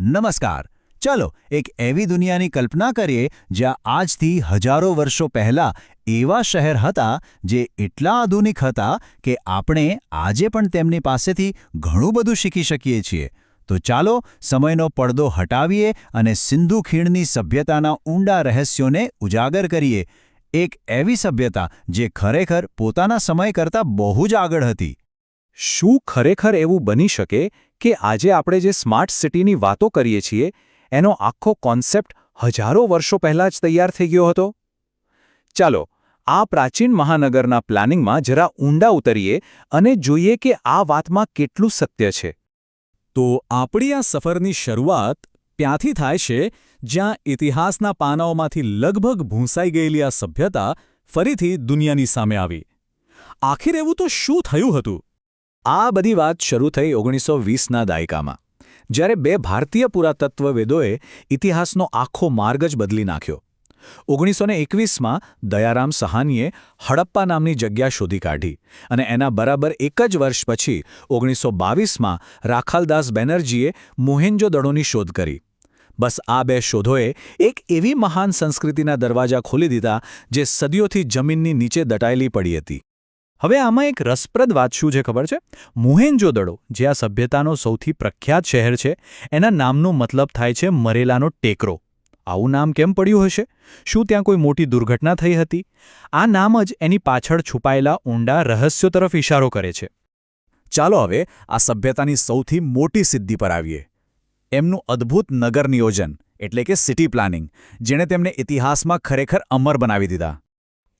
નમસ્કાર. ચાલો એક એવી દુનિયાની કલ્પના કરીએ જ્યાં આજથી હજારો વર્ષો પહેલાં એવા શહેર હતા જે એટલા આધુનિક હતા કે આપણે આજે પણ તેમની પાસેથી ઘણું બધું શીખી શકીએ છીએ. તો ચાલો સમયનો પડદો હટાવીએ અને સિંધુ ખીણની સભ્યતાના ઊંડા રહસ્યોને ઉજાગર કરીએ. એક એવી સભ્યતા જે ખરેખર પોતાના સમય કરતાં બહુ જ આગળ હતી. શું ખરેખર એવું બની શકે કે આજે આપણે જે સ્માર્ટ સિટીની વાતો કરીએ છીએ એનો આખો કોન્સેપ્ટ હજારો વર્ષો પહેલાં જ તૈયાર થઈ ગયો હતો? ચાલો આ પ્રાચીન મહાનગરના પ્લાનિંગમાં જરા ઊંડા ઉતરીએ અને જોઈએ કે આ વાતમાં કેટલું સત્ય છે. તો આપણી આ સફરની શરૂઆત ત્યાંથી થાય છે જ્યાં ઇતિહાસના પાનાઓમાંથી લગભગ ભૂંસાઈ ગયેલી આ સભ્યતા ફરીથી દુનિયાની સામે આવી. આખિર એવું તો શું થયું હતું? આ બધી વાત શરૂ થઈ 1920ના દાયકામાં, જ્યારે બે ભારતીય પુરાતત્વવેદોએ ઇતિહાસનો આખો માર્ગ જ બદલી નાખ્યો. 1921માં દયારામ સહાનીએ હડપ્પા નામની જગ્યા શોધી કાઢી અને એના બરાબર એક જ વર્ષ પછી 1922માં રાખાલદાસ બેનર્જીએ મોહેન્જો-દડોની શોધ કરી. બસ આ બે શોધોએ એક એવી મહાન સંસ્કૃતિના દરવાજા ખોલી દીધા જે સદીઓથી જમીનની નીચે દટાયેલી પડી હતી. હવે આમાં એક રસપ્રદ વાત શું છે ખબર છે? મોહેન્જો-દડો, જે આ સભ્યતાનો સૌથી પ્રખ્યાત શહેર છે, એના નામનો મતલબ થાય છે મરેલાનો ટેકરો. આવું નામ કેમ પડ્યું હશે? શું ત્યાં કોઈ મોટી દુર્ઘટના થઈ હતી? આ નામ જ એની પાછળ છુપાયેલા ઊંડા રહસ્યો તરફ ઇશારો કરે છે. ચાલો હવે આ સભ્યતાની સૌથી મોટી સિદ્ધિ પર આવીએ. એમનું અદ્ભુત નગર નિયોજન એટલે કે સિટી પ્લાનિંગ, જેણે તેમને ઇતિહાસમાં ખરેખર અમર બનાવી દીધા.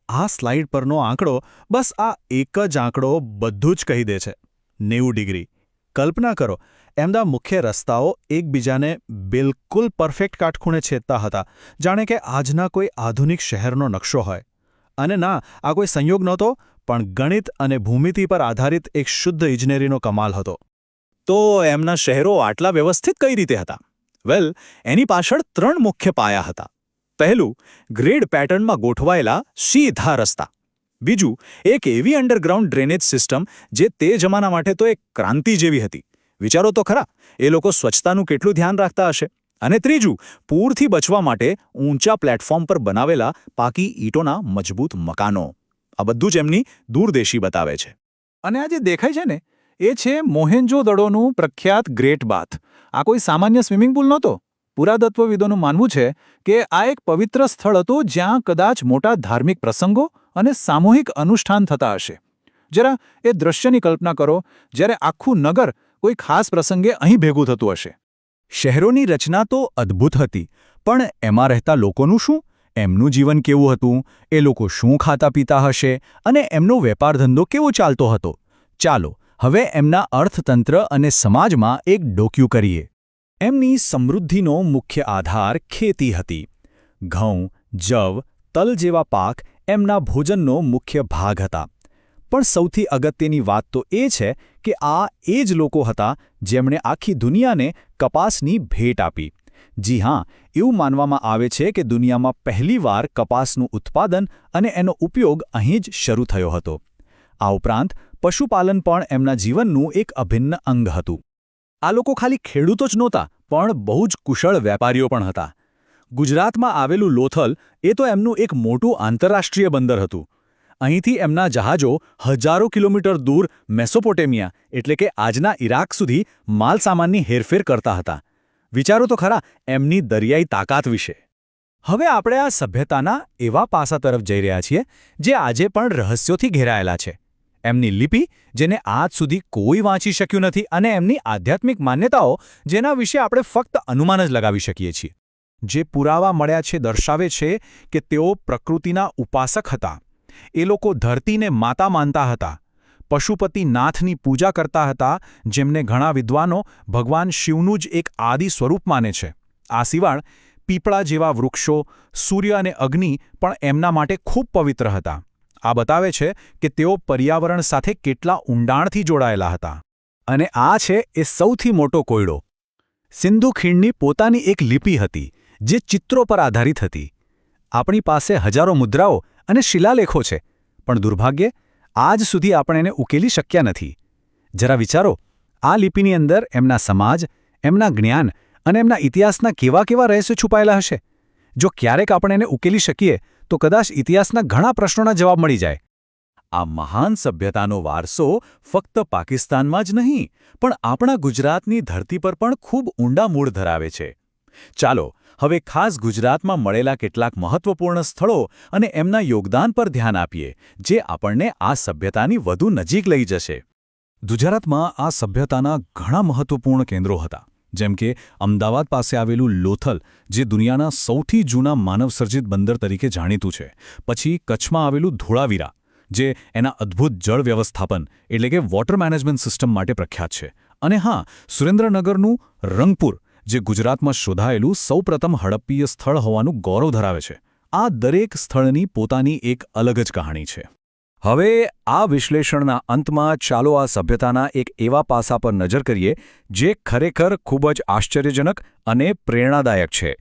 આ સ્લાઇડ પરનો આંકડો, બસ આ એક જ આંકડો બધું જ કહી દે છે. 90 ડિગ્રી. કલ્પના કરો, એમના મુખ્ય રસ્તાઓ એકબીજાને બિલકુલ પરફેક્ટ કાટખૂણે છેદતા હતા, જાણે કે આજના કોઈ આધુનિક શહેરનો નકશો હોય. અને ના, આ કોઈ સંયોગ નહોતો, પણ ગણિત અને ભૂમિતિ પર આધારિત એક શુદ્ધ ઇજનેરીનો કમાલ હતો. તો એમના શહેરો આટલા વ્યવસ્થિત કઈ રીતે હતા? વેલ, એની પાછળ 3 મુખ્ય પાયા હતા. પહેલું, ગ્રીડ પેટર્નમાં ગોઠવાયેલા સીધા રસ્તા. બીજું, એક એવી અંડરગ્રાઉન્ડ ડ્રેનેજ સિસ્ટમ જે તે જમાના માટે તો એક ક્રાંતિ જેવી હતી. વિચારો તો ખરા, એ લોકો સ્વચ્છતાનું કેટલું ધ્યાન રાખતા હશે. અને ત્રીજું, પૂરથી બચવા માટે ઊંચા પ્લેટફોર્મ પર બનાવેલા પાકી ઈંટોના મજબૂત મકાનો. આ બધું જ એમની દૂરદેશી બતાવે છે. અને આ જે દેખાય છે ને, એ છે મોહેન્જો-દડોનું પ્રખ્યાત ગ્રેટ બાથ. આ કોઈ સામાન્ય સ્વિમિંગ પુલ નહોતો. પુરાતત્વવિદોનું માનવું છે કે આ એક પવિત્ર સ્થળ હતું જ્યાં કદાચ મોટા ધાર્મિક પ્રસંગો અને સામૂહિક અનુષ્ઠાન થતા હશે. જરા એ દૃશ્યની કલ્પના કરો, જ્યારે આખું નગર કોઈ ખાસ પ્રસંગે અહીં ભેગું થતું હશે. શહેરોની રચના તો અદ્ભુત હતી, પણ એમાં રહેતા લોકોનું શું? એમનું જીવન કેવું હતું? એ લોકો શું ખાતા પીતા હશે? અને એમનો વેપાર ધંધો કેવો ચાલતો હતો? ચાલો હવે એમના અર્થતંત્ર અને સમાજમાં એક ડોક્યુ કરીએ. એમની સમૃદ્ધિનો મુખ્ય આધાર ખેતી હતી. ઘઉં, જવ, તલ જેવા પાક એમના ભોજનનો મુખ્ય ભાગ હતા. પણ સૌથી અગત્યની વાત તો એ છે કે આ એ જ લોકો હતા જેમણે આખી દુનિયાને કપાસની ભેટ આપી. જી હા, એવું માનવામાં આવે છે કે દુનિયામાં પહેલીવાર કપાસનું ઉત્પાદન અને એનો ઉપયોગ અહીં જ શરૂ થયો હતો. આ ઉપરાંત પશુપાલન પણ એમના જીવનનું એક અભિન્ન અંગ હતું. આ લોકો ખાલી ખેડૂતો જ નહોતા, પણ બહુ જ કુશળ વેપારીઓ પણ હતા. ગુજરાતમાં આવેલું લોથલ એ તો એમનું એક મોટું આંતરરાષ્ટ્રીય બંદર હતું. અહીંથી એમના જહાજો હજારો કિલોમીટર દૂર મેસોપોટેમિયા એટલે કે આજના ઇરાક સુધી માલસામાનની હેરફેર કરતા હતા. વિચારો તો ખરા એમની દરિયાઈ તાકાત વિશે. હવે આપણે આ સભ્યતાના એવા પાસા તરફ જઈ રહ્યા છીએ જે આજે પણ રહસ્યોથી ઘેરાયેલા છે. એમની લિપિ, જેને આજ સુધી કોઈ વાંચી શક્યું નથી, અને એમની આધ્યાત્મિક માન્યતાઓ, જેના વિશે આપણે ફક્ત અનુમાન જ લગાવી શકીએ છીએ. જે પુરાવા મળ્યા છે દર્શાવે છે કે તેઓ પ્રકૃતિના ઉપાસક હતા. એ લોકો ધરતીને માતા માનતા હતા. પશુપતિ નાથની પૂજા કરતા હતા, જેમને ઘણા વિદ્વાનો ભગવાન શિવનું જ એક આદિ સ્વરૂપ માને છે. આ સિવાય પીપળા જેવા વૃક્ષો, સૂર્ય અને અગ્નિ પણ એમના માટે ખૂબ પવિત્ર હતા. આ બતાવે છે કે તેઓ પર્યાવરણ સાથે કેટલા ઊંડાણથી જોડાયેલા હતા. અને આ છે એ સૌથી મોટો કોયડો. સિંધુ ખીણની પોતાની એક લિપિ હતી જે ચિત્રો પર આધારિત હતી. આપણી પાસે હજારો મુદ્રાઓ અને શિલાલેખો છે, પણ દુર્ભાગ્યે આજ સુધી આપણે એને ઉકેલી શક્યા નથી. જરા વિચારો, આ લિપિની અંદર એમના સમાજ, એમના જ્ઞાન અને એમના ઇતિહાસના કેવા કેવા રહસ્યો છુપાયેલા હશે? જો ક્યારેક આપણે એને ઉકેલી શકીએ તો કદાચ ઇતિહાસના ઘણા પ્રશ્નોના જવાબ મળી જાય. આ મહાન સભ્યતાનો વારસો ફક્ત પાકિસ્તાનમાં જ નહીં પણ આપણા ગુજરાતની ધરતી પર પણ ખૂબ ઊંડા મૂળ ધરાવે છે. ચાલો હવે ખાસ ગુજરાતમાં મળેલા કેટલાક મહત્વપૂર્ણ સ્થળો અને એમના યોગદાન પર ધ્યાન આપીએ, જે આપણને આ સભ્યતાની વધુ નજીક લઈ જશે. ગુજરાતમાં આ સભ્યતાના ઘણા મહત્વપૂર્ણ કેન્દ્રો હતા, જેમ કે અમદાવાદ પાસે આવેલું લોથલ, જે દુનિયાના સૌથી જૂના માનવસર્જિત બંદર તરીકે જાણીતું છે. પછી કચ્છમાં આવેલું ધોળાવીરા, જે એના અદ્ભુત જળ વ્યવસ્થાપન એટલે કે વોટર મેનેજમેન્ટ સિસ્ટમ માટે પ્રખ્યાત છે. અને હા, સુરેન્દ્રનગરનું રંગપુર, જે ગુજરાતમાં શોધાયેલું સૌપ્રથમ હડપ્પીય સ્થળ હોવાનું ગૌરવ ધરાવે છે. આ દરેક સ્થળની પોતાની એક અલગ જ કહાણી છે. હવે આ વિશ્લેષણના અંતમાં ચાલો આ સભ્યતાના એક એવા પાસા પર નજર કરીએ જે ખરેખર ખૂબ જ આશ્ચર્યજનક અને પ્રેરણાદાયક છે.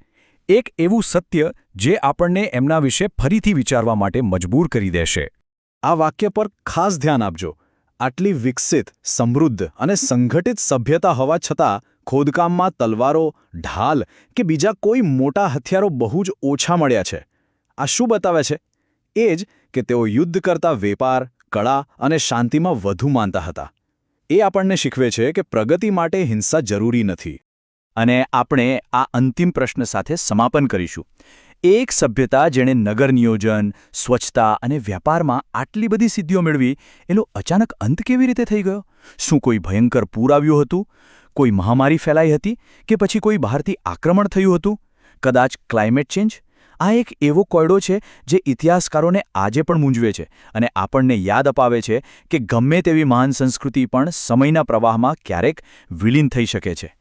એક એવું સત્ય જે આપણને એમના વિશે ફરીથી વિચારવા માટે મજબૂર કરી દેશે. આ વાક્ય પર ખાસ ધ્યાન આપજો. આટલી વિકસિત, સમૃદ્ધ અને સંગઠિત સભ્યતા હોવા છતાં ખોદકામમાં તલવારો, ઢાલ કે બીજા કોઈ મોટા હથિયારો બહુ જ ઓછા મળ્યા છે. આ શું બતાવે છે? એ જ કે તેઓ યુદ્ધ કરતા વેપાર, કળા અને શાંતિમાં વધુ માનતા હતા. એ આપણને શીખવે છે કે પ્રગતિ માટે હિંસા જરૂરી નથી. અને આપણે આ અંતિમ પ્રશ્ન સાથે સમાપન કરીશું. એક સભ્યતા જેણે નગર નિયોજન, સ્વચ્છતા અને વ્યાપારમાં આટલી બધી સિદ્ધિઓ મેળવી, એનો અચાનક અંત કેવી રીતે થઈ ગયો? શું કોઈ ભયંકર પૂર આવ્યું હતું? કોઈ મહામારી ફેલાઈ હતી? કે પછી કોઈ બહારથી આક્રમણ થયું હતું? કદાચ ક્લાઇમેટ ચેન્જ? આ એક એવો કોયડો છે જે ઇતિહાસકારોને આજે પણ મૂંઝવે છે અને આપણને યાદ અપાવે છે કે ગમે તેવી મહાન સંસ્કૃતિ પણ સમયના પ્રવાહમાં ક્યારેક વિલીન થઈ શકે છે.